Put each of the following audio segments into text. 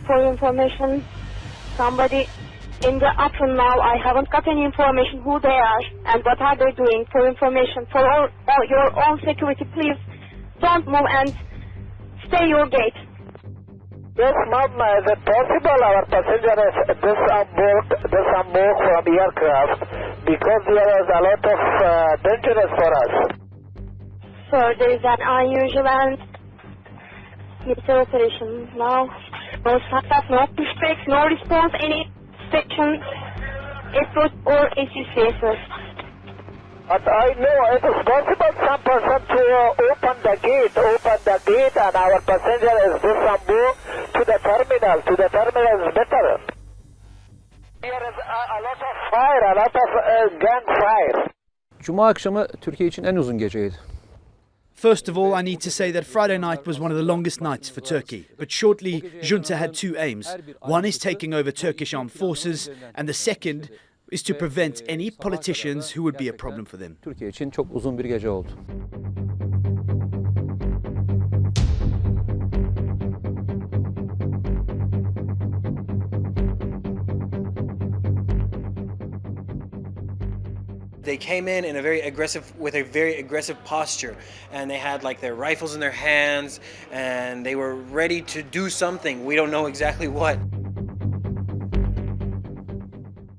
for information. Somebody in the upper now, I haven't got any information who they are and what are they doing. For information, for all your own security, please don't move and stay your gate. Yes, ma'am, is it possible our passenger is disembark from aircraft because there is a lot of dangerous for us. Sir, there is an unusual and military operation now. No contact, no pushback, no response, any section, approach or ACC, sir. But I know it is possible some person to open the gate and our passenger is disembark to the terminal. To the terminal is better. There is a lot of fire, a lot of gunfire. Cuma akşamı Türkiye için en uzun geceydi. First of all, I need to say that Friday night was one of the longest nights for Turkey. But shortly, junta had two aims. One is taking over Turkish armed forces, and the second is to prevent any politicians who would be a problem for them. Türkiye için çok uzun bir gece oldu. They came in a with a very aggressive posture, and they had like their rifles in their hands, and they were ready to do something. We don't know exactly what.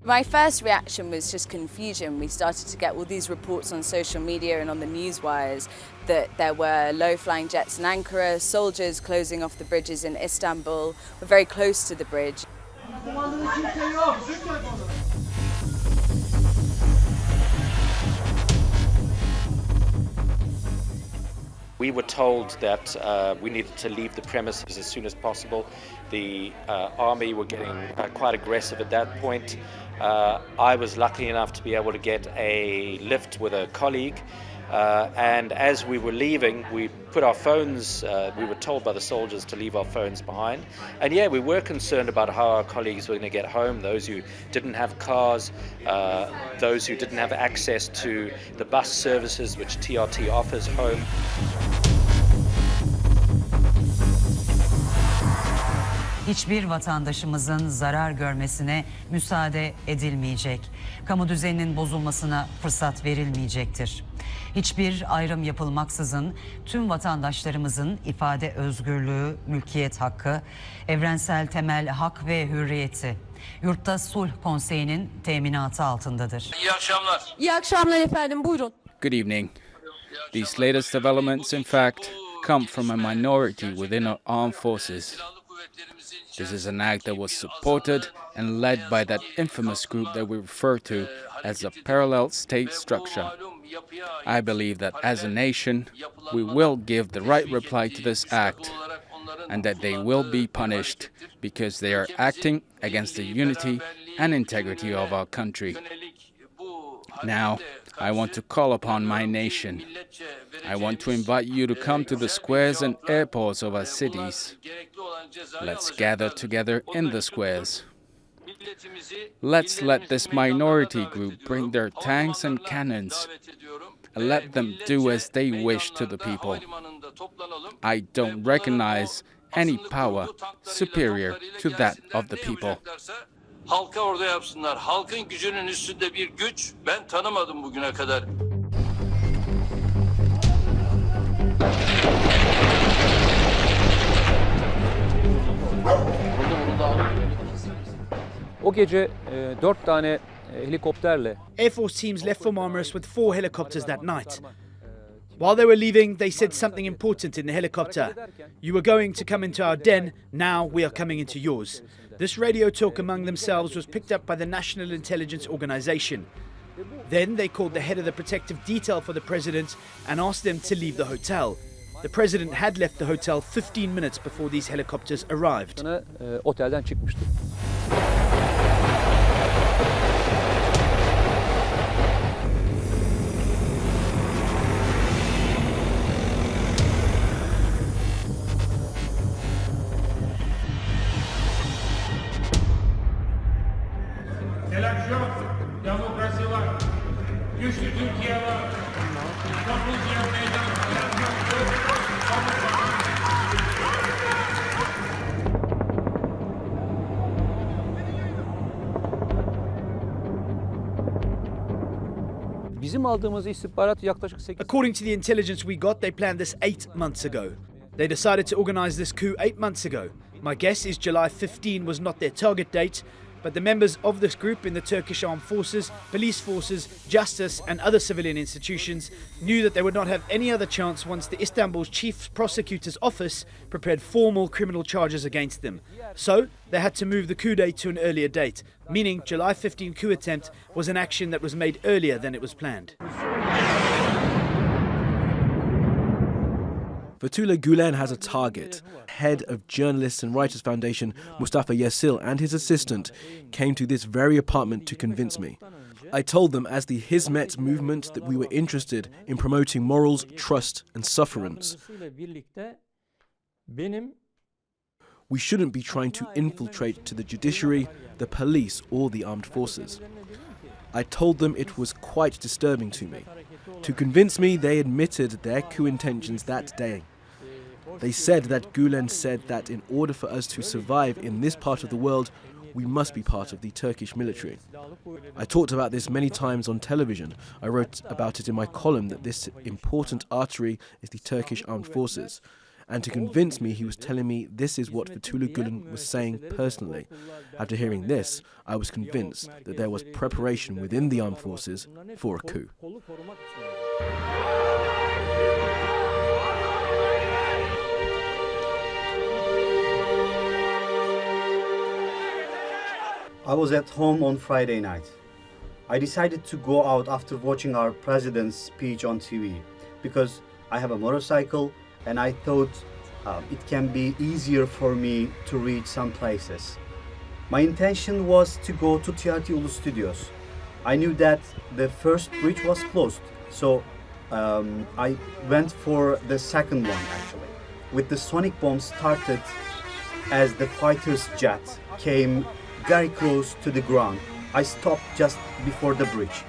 My first reaction was just confusion. We started to get all these reports on social media and on the news wires that there were low-flying jets in Ankara, soldiers closing off the bridges in Istanbul. We're very close to the bridge. We were told that we needed to leave the premises as soon as possible. The army were getting quite aggressive at that point. I was lucky enough to be able to get a lift with a colleague. And as we were leaving, we put our phones, we were told by the soldiers to leave our phones behind. And yeah, we were concerned about how our colleagues were going to get home, those who didn't have cars, those who didn't have access to the bus services which TRT offers home. Hiçbir vatandaşımızın zarar görmesine müsaade edilmeyecek. Kamu düzeninin bozulmasına fırsat verilmeyecektir. Hiçbir ayrım yapılmaksızın tüm vatandaşlarımızın ifade özgürlüğü, mülkiyet hakkı, evrensel temel hak ve hürriyeti Yurtta Sulh Konseyi'nin teminatı altındadır. İyi akşamlar. İyi akşamlar efendim, buyurun. Good evening. These latest developments, in fact, come from a minority within our armed forces. This is an act that was supported and led by that infamous group that we refer to as a parallel state structure. I believe that as a nation, we will give the right reply to this act and that they will be punished because they are acting against the unity and integrity of our country. Now, I want to call upon my nation. I want to invite you to come to the squares and airports of our cities. Let's gather together in the squares. Let's let this minority group bring their tanks and cannons and let them do as they wish to the people. I don't recognize any power superior to that of the people. Halka orada yapsınlar. Halkın gücünün üstünde bir güç ben tanımadım bugüne kadar. O gece 4 tane helikopterle Air Force teams left for Marmaris with 4 helicopters that night. While they were leaving, they said something important in the helicopter. You were going to come into our den, now we are coming into yours. This radio talk among themselves was picked up by the National Intelligence Organization. Then they called the head of the protective detail for the president and asked them to leave the hotel. The president had left the hotel 15 minutes before these helicopters arrived. Otelden çıkmıştı. Seleksiyon, demokrasi var. Güçlü Türkiye var. Kaplıca meydan, seleksiyon, Bizim aldığımız istihbarat yaklaşık 8. According to the intelligence we got, they planned this 8 months ago. They decided to organize this coup 8 months ago. My guess is July 15 was not their target date, but the members of this group in the Turkish armed forces, police forces, justice and other civilian institutions knew that they would not have any other chance once the Istanbul's chief prosecutor's office prepared formal criminal charges against them. So they had to move the coup day to an earlier date, meaning July 15 coup attempt was an action that was made earlier than it was planned. Fethullah Gulen has a target. Head of Journalists and Writers Foundation, Mustafa Yesil, and his assistant came to this very apartment to convince me. I told them as the Hizmet movement that we were interested in promoting morals, trust and sufferance. We shouldn't be trying to infiltrate to the judiciary, the police or the armed forces. I told them it was quite disturbing to me. To convince me, they admitted their coup intentions that day. They said that Gulen said that in order for us to survive in this part of the world, we must be part of the Turkish military. I talked about this many times on television. I wrote about it in my column that this important artery is the Turkish armed forces. And to convince me, he was telling me this is what Fethullah Gulen was saying personally. After hearing this, I was convinced that there was preparation within the armed forces for a coup. I was at home on Friday night. I decided to go out after watching our president's speech on TV because I have a motorcycle and I thought it can be easier for me to reach some places. My intention was to go to TRT Ulu Studios. I knew that the first bridge was closed, so I went for the second one actually. With the sonic bomb started as the fighter's jet came very close to the ground. I stopped just before the bridge.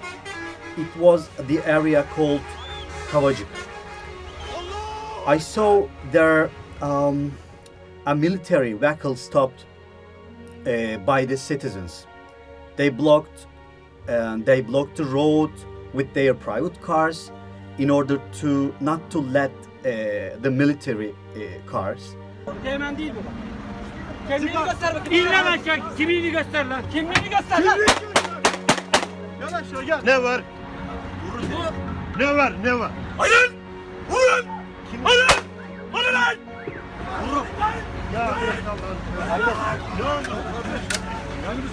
It was the area called Kavacık. I saw there a military vehicle stopped by the citizens. They blocked the road with their private cars in order to not to let the military cars. Kimliğini göster bakayım. İn lan aşağı. Kimliğini göster lan. Kimliğini göster lan. Gel aşağı gel. Ne var? Ne var? Ne var? Alın! Vurun! Alın! Alın lan! Vurun! Ya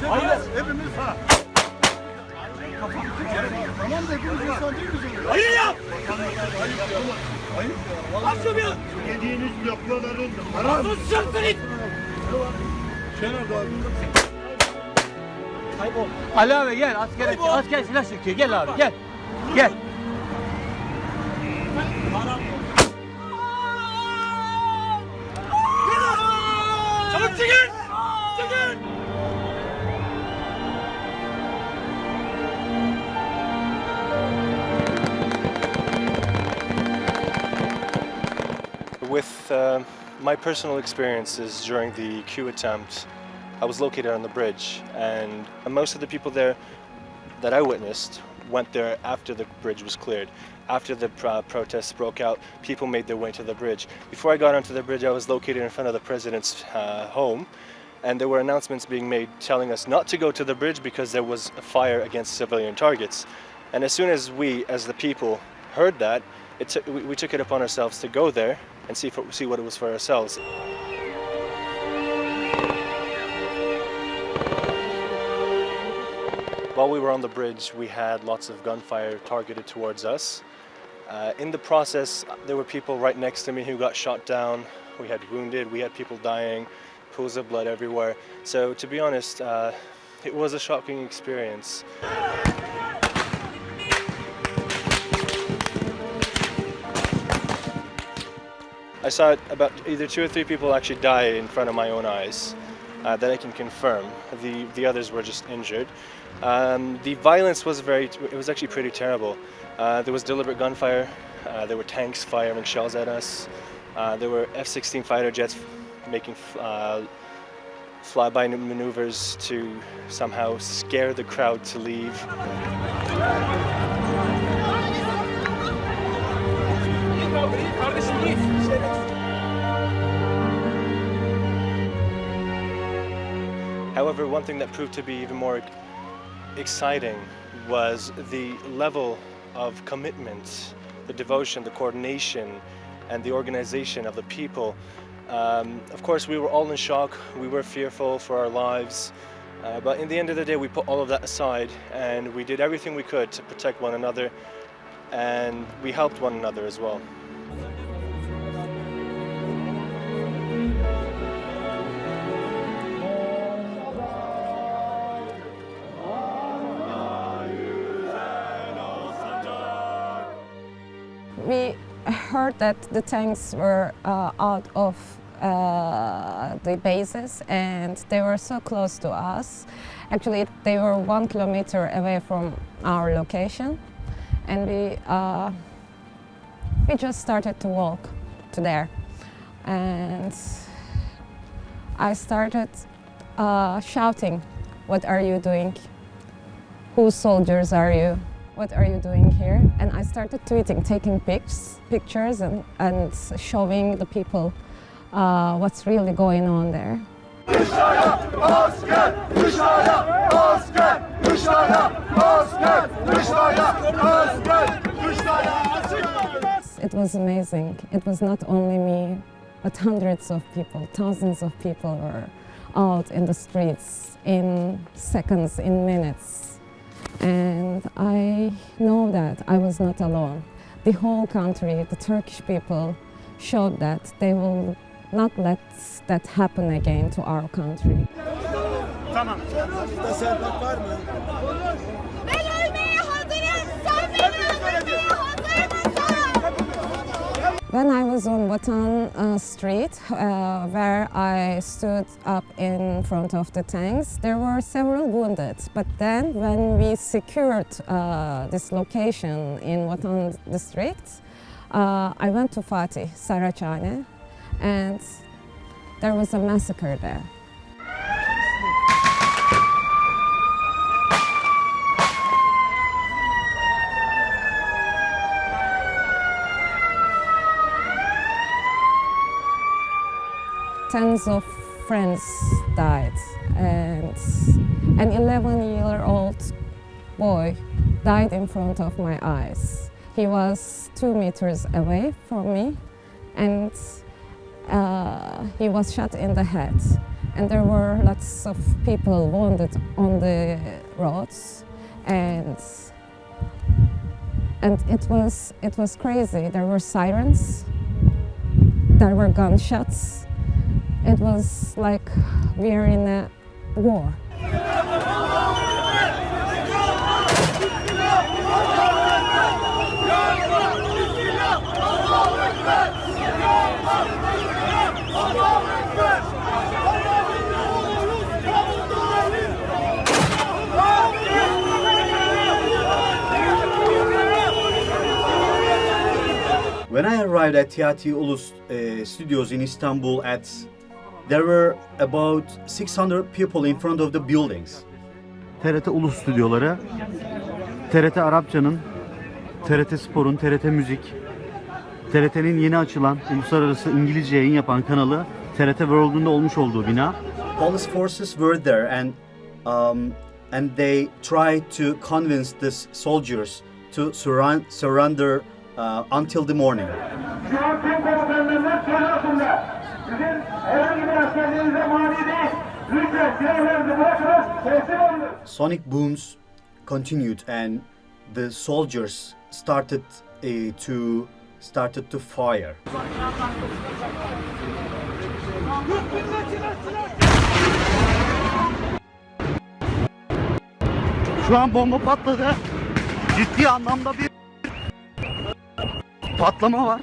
hayır, hepimiz ha. Tamam da hepimiz insan değil miyiz? Hayır ya! Hayır. Açın bir! Yediğiniz lokmaların haram. Sus sırtın it! Ali abi gel asker silah çekiyor gel abi gel gel. Çabuk çıkın! Çıkın! With my personal experiences during the coup attempt, I was located on the bridge, and most of the people there that I witnessed went there after the bridge was cleared. After the protests broke out, people made their way to the bridge. Before I got onto the bridge, I was located in front of the president's home, and there were announcements being made telling us not to go to the bridge because there was a fire against civilian targets. And as soon as we, as the people, heard that, we took it upon ourselves to go there and see what it was for ourselves. While we were on the bridge, we had lots of gunfire targeted towards us. In the process, there were people right next to me who got shot down. We had wounded, we had people dying, pools of blood everywhere. So to be honest, it was a shocking experience. I saw about either 2 or 3 people actually die in front of my own eyes that I can confirm. The others were just injured. The violence was actually pretty terrible. There was deliberate gunfire. There were tanks firing shells at us. There were F-16 fighter jets making flyby maneuvers to somehow scare the crowd to leave. However, one thing that proved to be even more exciting was the level of commitment, the devotion, the coordination, and the organization of the people. Of course, we were all in shock, we were fearful for our lives, but in the end of the day, we put all of that aside and we did everything we could to protect one another, and we helped one another as well. We heard that the tanks were out of the bases and they were so close to us. Actually, they were 1 kilometer away from our location, and we just started to walk to there. And I started shouting, "What are you doing? Whose soldiers are you? What are you doing here?" And I started tweeting, taking pictures and showing the people what's really going on there. It was amazing. It was not only me, but hundreds of people, thousands of people were out in the streets in seconds, in minutes. And I know that I was not alone. The whole country, the Turkish people, showed that they will not let that happen again to our country. Tamam. When I was on Vatan Street, where I stood up in front of the tanks, there were several wounded. But then when we secured this location in Vatan District, I went to Fatih, Saraçhane, and there was a massacre there. Tens of friends died, and an 11-year-old boy died in front of my eyes. He was 2 meters away from me, and he was shot in the head. And there were lots of people wounded on the roads, and it was crazy. There were sirens, there were gunshots. It was like we are in a war. When I arrived at TRT Ulus studios in Istanbul, there were about 600 people in front of the buildings. TRT Ulus stüdyoları, TRT Arapça'nın, TRT Spor'un, TRT Müzik, TRT'nin yeni açılan uluslararası İngilizce yayın yapan kanalı TRT World'un da olmuş olduğu bina. Police forces were there and they tried to convince the soldiers to surrender until the morning. Sonic booms continued and the soldiers started to fire. Şu an bomba patladı. Ciddi anlamda bir patlama var.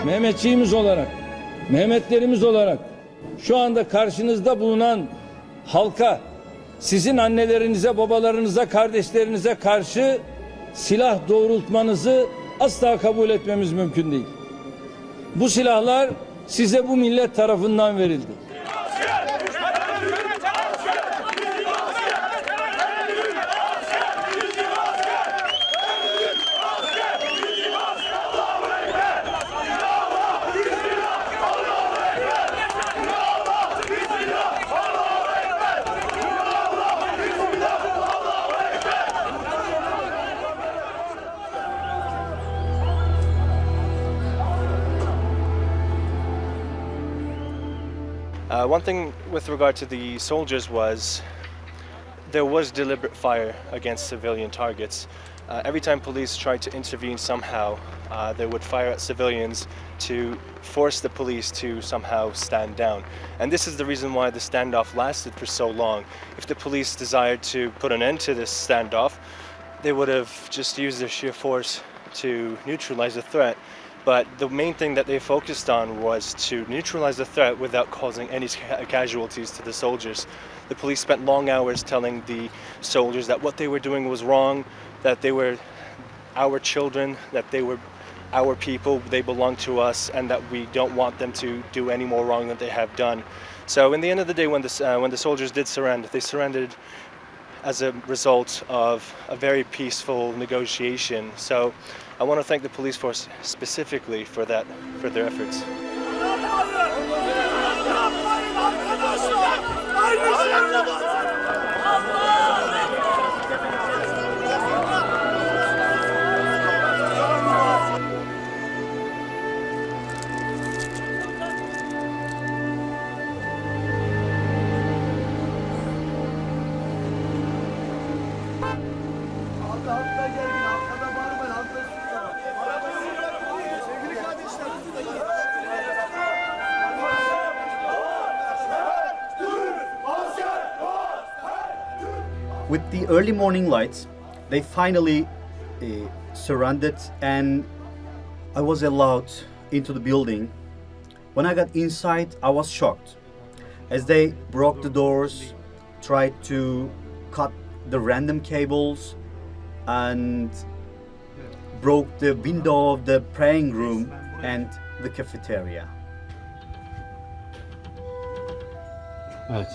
Mehmetçiğimiz olarak, Mehmetlerimiz olarak şu anda karşınızda bulunan halka, sizin annelerinize, babalarınıza, kardeşlerinize karşı silah doğrultmanızı asla kabul etmemiz mümkün değil. Bu silahlar size bu millet tarafından verildi. One thing with regard to the soldiers was there was deliberate fire against civilian targets. Every time police tried to intervene somehow, they would fire at civilians to force the police to somehow stand down. And this is the reason why the standoff lasted for so long. If the police desired to put an end to this standoff, they would have just used their sheer force to neutralize the threat. But the main thing that they focused on was to neutralize the threat without causing any casualties to the soldiers. The police spent long hours telling the soldiers that what they were doing was wrong, that they were our children, that they were our people, they belong to us, and that we don't want them to do any more wrong than they have done. So in the end of the day, when the soldiers did surrender, they surrendered as a result of a very peaceful negotiation. So I want to thank the police force specifically for their efforts. With the early morning lights, they finally surrendered, and I was allowed into the building. When I got inside, I was shocked as they broke the doors, tried to cut the random cables, and broke the window of the praying room and the cafeteria. Evet.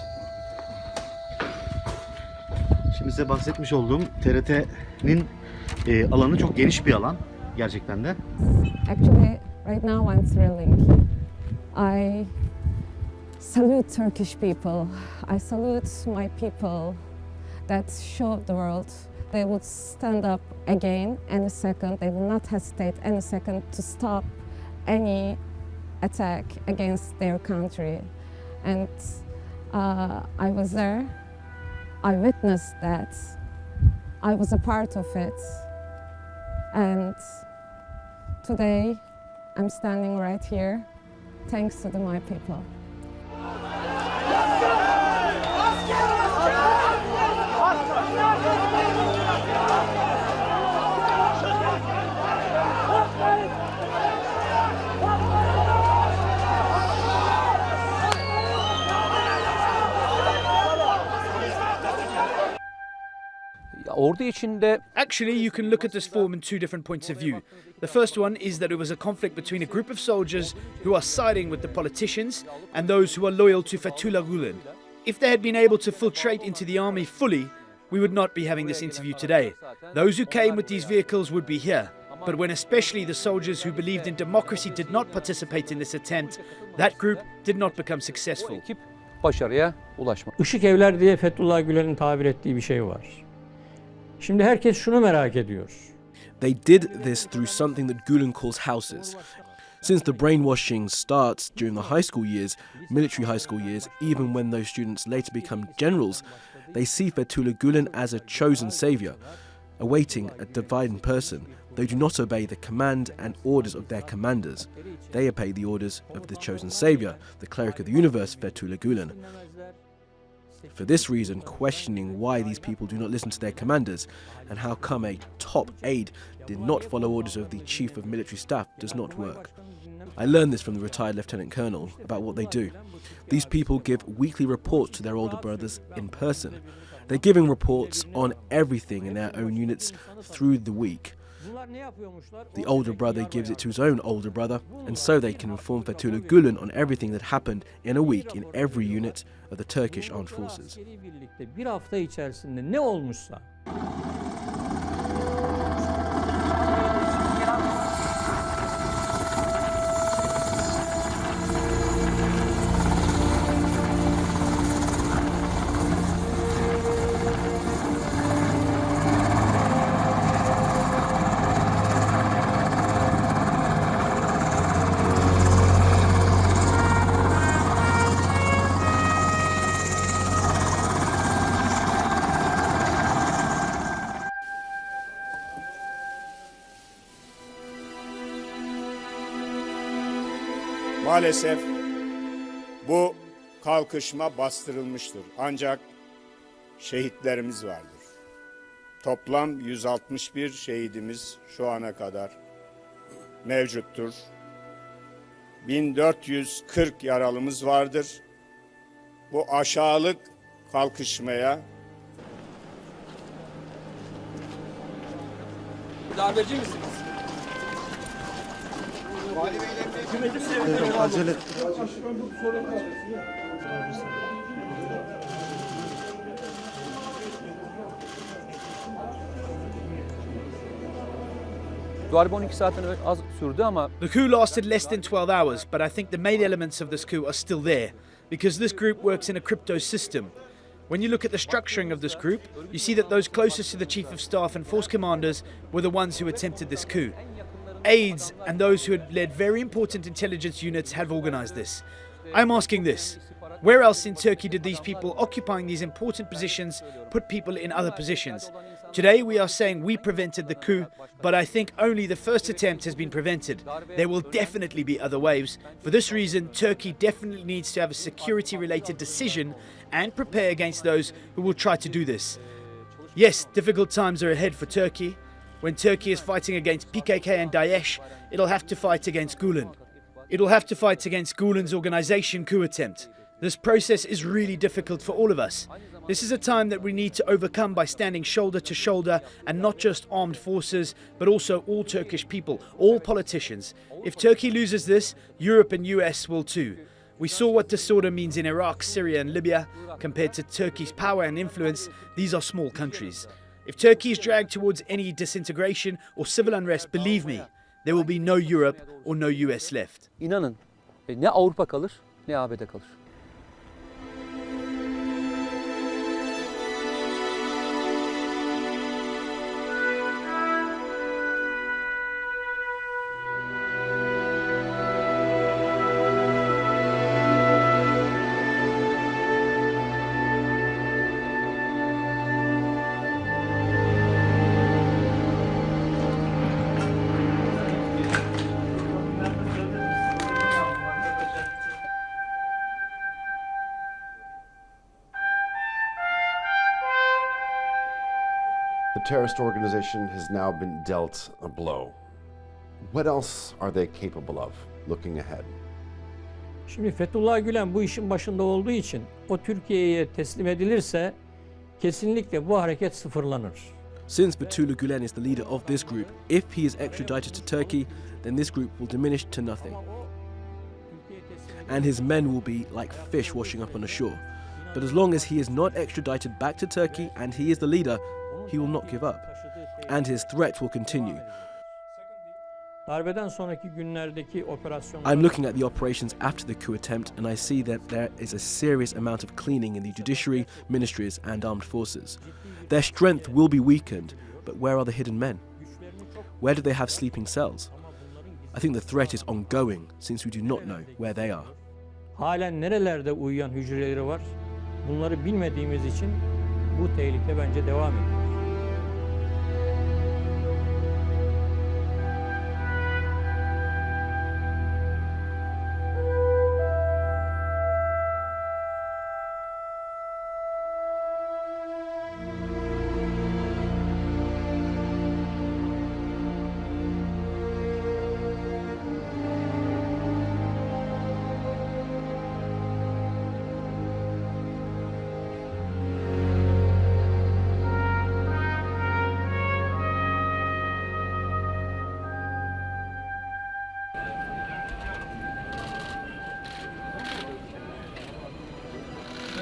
Şimdi size bahsetmiş olduğum TRT'nin alanı çok geniş bir alan gerçekten de. Actually, right now I'm thrilling. I salute Turkish people. I salute my people that showed the world they would stand up again any second. They will not hesitate any second to stop any attack against their country. And I was there. I witnessed that. I was a part of it. And today I'm standing right here thanks to my people. Ordu içinde Actually, you can look at this form in two different points of view. The first one is that it was a conflict between a group of soldiers who are siding with the politicians and those who are loyal to Fethullah Gulen. If they had been able to filtrate into the army fully, we would not be having this interview today. Those who came with these vehicles would be here. But when especially the soldiers who believed in democracy did not participate in this attempt, that group did not become successful. ekip başarıya ulaşmak. Işık evler diye Fethullah Gülen'in tabir ettiği bir şey var. Şimdi herkes şunu merak ediyor. They did this through something that Gulen calls houses. Since the brainwashing starts during the high school years, military high school years, even when those students later become generals, they see Fethullah Gulen as a chosen savior, awaiting a divine person. They do not obey the command and orders of their commanders. They obey the orders of the chosen savior, the cleric of the universe, Fethullah Gulen. For this reason, questioning why these people do not listen to their commanders and how come a top aide did not follow orders of the chief of military staff does not work. I learned this from the retired lieutenant colonel about what they do. These people give weekly reports to their older brothers in person. They're giving reports on everything in their own units through the week. The older brother gives it to his own older brother, and so they can inform Fethullah Gülen on everything that happened in a week in every unit of the Turkish armed forces. Bir hafta içerisinde ne olmuşsa. Maalesef bu kalkışma bastırılmıştır. Ancak şehitlerimiz vardır. Toplam 161 şehidimiz şu ana kadar mevcuttur. 1440 yaralımız vardır. Bu aşağılık kalkışmaya Darbeci misiniz? Acele. Darbe 12 saatten az sürdü ama The coup lasted less than 12 hours, but I think the main elements of this coup are still there, because this group works in a crypto system. When you look at the structuring of this group, you see that those closest to the chief of staff and force commanders were the ones who attempted this coup. Aides and those who had led very important intelligence units have organized this. I'm asking this. Where else in Turkey did these people occupying these important positions put people in other positions? Today we are saying we prevented the coup, but I think only the first attempt has been prevented. There will definitely be other waves. For this reason, Turkey definitely needs to have a security-related decision and prepare against those who will try to do this. Yes, difficult times are ahead for Turkey. When Turkey is fighting against PKK and Daesh, it'll have to fight against Gülen. It'll have to fight against Gülen's organization coup attempt. This process is really difficult for all of us. This is a time that we need to overcome by standing shoulder to shoulder, and not just armed forces, but also all Turkish people, all politicians. If Turkey loses this, Europe and US will too. We saw what disorder means in Iraq, Syria and Libya. Compared to Turkey's power and influence, these are small countries. If Turkey is dragged towards any disintegration or civil unrest, believe me, there will be no Europe or no US left. inanın ne Avrupa kalır ne ABD kalır. The terrorist organization has now been dealt a blow. What else are they capable of looking ahead? Şimdi Fethullah Gülen bu işin başında olduğu için o Türkiye'ye teslim edilirse kesinlikle bu hareket sıfırlanır. Since Fethullah Gülen is the leader of this group, if he is extradited to Turkey, then this group will diminish to nothing. And his men will be like fish washing up on the shore. But as long as he is not extradited back to Turkey and he is the leader, he will not give up. And his threat will continue. Darbeden sonraki günlerdeki operasyonlar... I'm looking at the operations after the coup attempt, and I see that there is a serious amount of cleaning in the judiciary, ministries and armed forces. Their strength will be weakened, but where are the hidden men? Where do they have sleeping cells? I think the threat is ongoing, since we do not know where they are. Halen nerelerde uyuyan hücreleri var? Bunları bilmediğimiz için bu tehlike bence devam ediyor.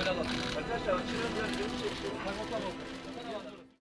Arkadaşlar açılın biraz geri çeksin. Kaymakam oldu.